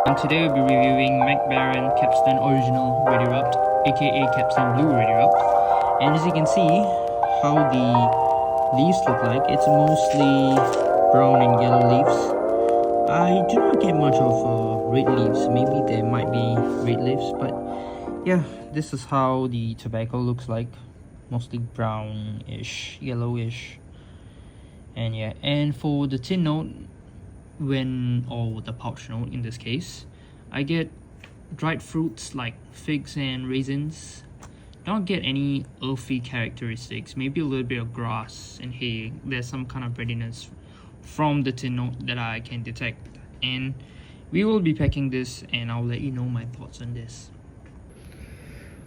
And today we'll be reviewing McBaron Capstan Original Ready Rubbed, aka Capstan Blue Ready Rubbed. And as you can see, how the leaves look like, it's mostly brown and yellow leaves. I do not get much of red leaves. Maybe there might be red leaves, but yeah, this is how the tobacco looks like. Mostly brownish, yellowish. And yeah, and for the tin note, or the pouch note in this case, I get dried fruits like figs and raisins. Don't get any earthy characteristics, maybe a little bit of grass and hay. There's some kind of breadiness from the tin note that I can detect, and we will be packing this and I'll let you know my thoughts on this.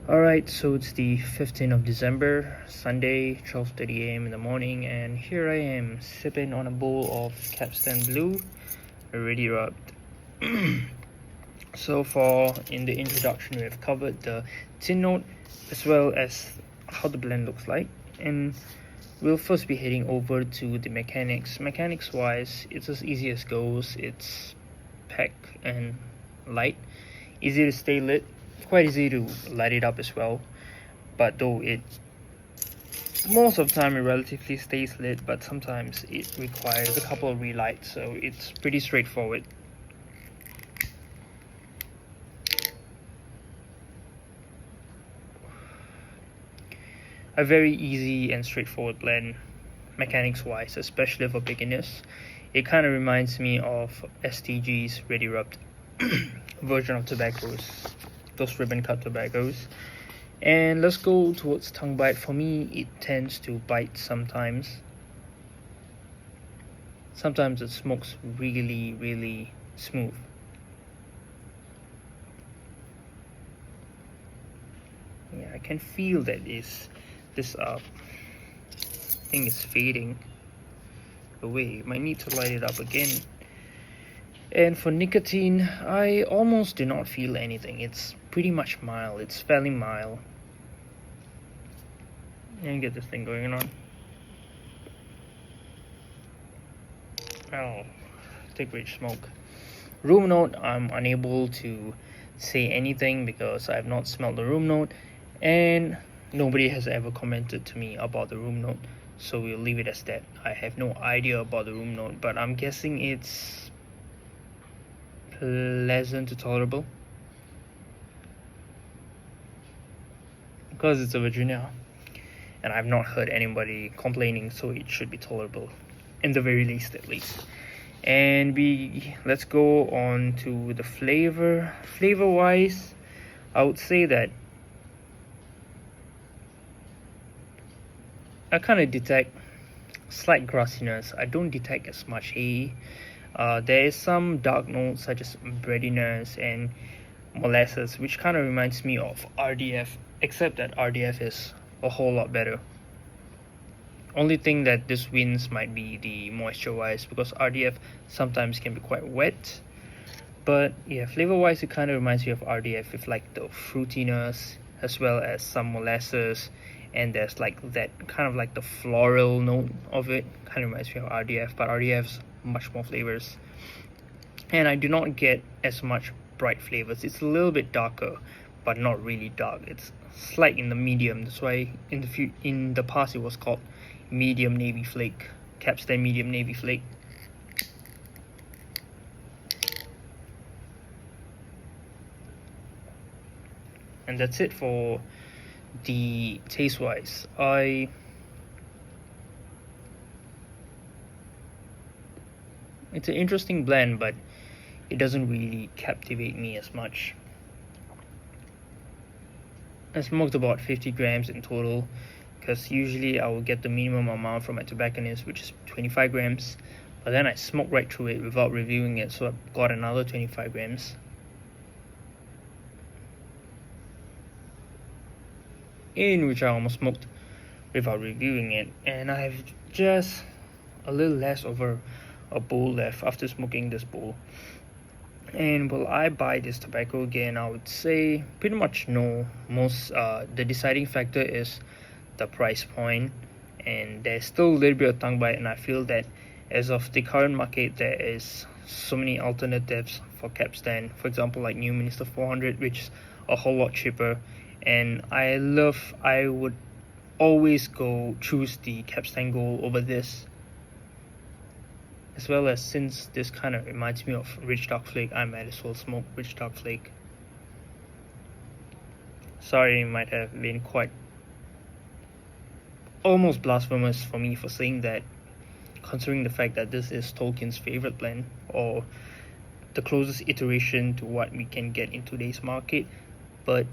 Alright, so it's the 15th of December, Sunday, 12:30 a.m. in the morning, and here I am sipping on a bowl of Capstan Blue Ready Rubbed. So far in the introduction, we have covered the tin note as well as how the blend looks like, and we'll first be heading over to the mechanics. Mechanics wise, it's as easy as goes. It's pack and light, easy to stay lit, quite easy to light it up as well, but though it most of the time it relatively stays lit, but sometimes it requires a couple of relights, so it's pretty straightforward. A very easy and straightforward blend mechanics wise, especially for beginners. It kind of reminds me of STG's Ready Rubbed version of tobaccos, those ribbon cut tobaccos. And let's go towards tongue bite. For me, it tends to bite sometimes. Sometimes it smokes really smooth. Yeah, I can feel that this thing is fading away. Might need to light it up again. And for nicotine, I almost do not feel anything. It's pretty much mild. It's fairly mild. And get this thing going on. Oh, take rich smoke. Room note, I'm unable to say anything because I have not smelled the room note, and nobody has ever commented to me about the room note, so we'll leave it as that. I have no idea about the room note, but I'm guessing it's pleasant to tolerable because it's a Virginia, and I've not heard anybody complaining, so it should be tolerable in the very least, at least. And let's go on to the flavor wise. I would say that I kind of detect slight grassiness. I don't detect as much hay. There is some dark notes such as breadiness and molasses, which kind of reminds me of RDF, except that RDF is a whole lot better. Only thing that this wins might be the moisture wise, because RDF sometimes can be quite wet. But yeah, flavor wise, it kind of reminds me of RDF with like the fruitiness as well as some molasses, and there's like that kind of like the floral note of it. Kind of reminds me of RDF, but RDF's much more flavors, and I do not get as much bright flavors. It's a little bit darker, but not really dark. It's slight in the medium. That's why in the past it was called medium navy flake, Capstan medium navy flake. And that's it for the taste wise. It's an interesting blend, but it doesn't really captivate me as much. I smoked about 50 grams in total, because usually I will get the minimum amount from my tobacconist, which is 25 grams, but then I smoked right through it without reviewing it, so I got another 25 grams. In which I almost smoked without reviewing it, and I have just a little less over a bowl left after smoking this bowl. And will I buy this tobacco again? I would say pretty much no. The deciding factor is the price point, and there's still a little bit of tongue bite, and I feel that as of the current market, there is so many alternatives for Capstan, for example like New Minister 400, which is a whole lot cheaper, and I would always choose the Capstan Gold over this, as well as since this kind of reminds me of Rich Dark Flake, I might as well smoke Rich Dark Flake. Sorry, it might have been quite almost blasphemous for me for saying that, considering the fact that this is Tolkien's favorite blend, or the closest iteration to what we can get in today's market, but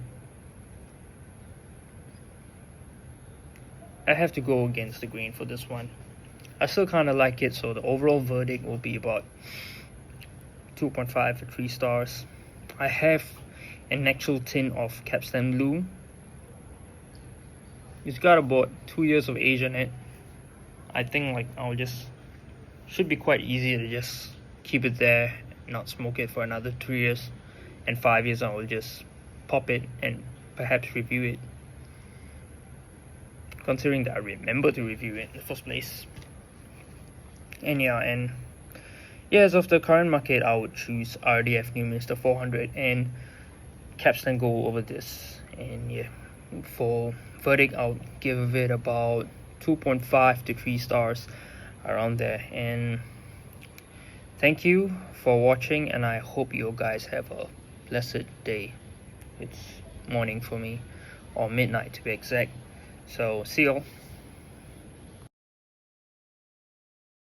I have to go against the grain for this one. I still kind of like it, so the overall verdict will be about 2.5 to 3 stars. I have an actual tin of Capstan Blue. It's got about 2 years of age on it. I think like should be quite easy to just keep it there, not smoke it for another 3 years, and 5 years I will just pop it and perhaps review it, considering that I remember to review it in the first place. And as of the current market, I would choose RDF New Minister 400 and Capstan Gold over this. And yeah, for verdict, I'll give it about 2.5 to 3 stars, around there. And thank you for watching, and I hope you guys have a blessed day. It's morning for me, or midnight to be exact. So see y'all.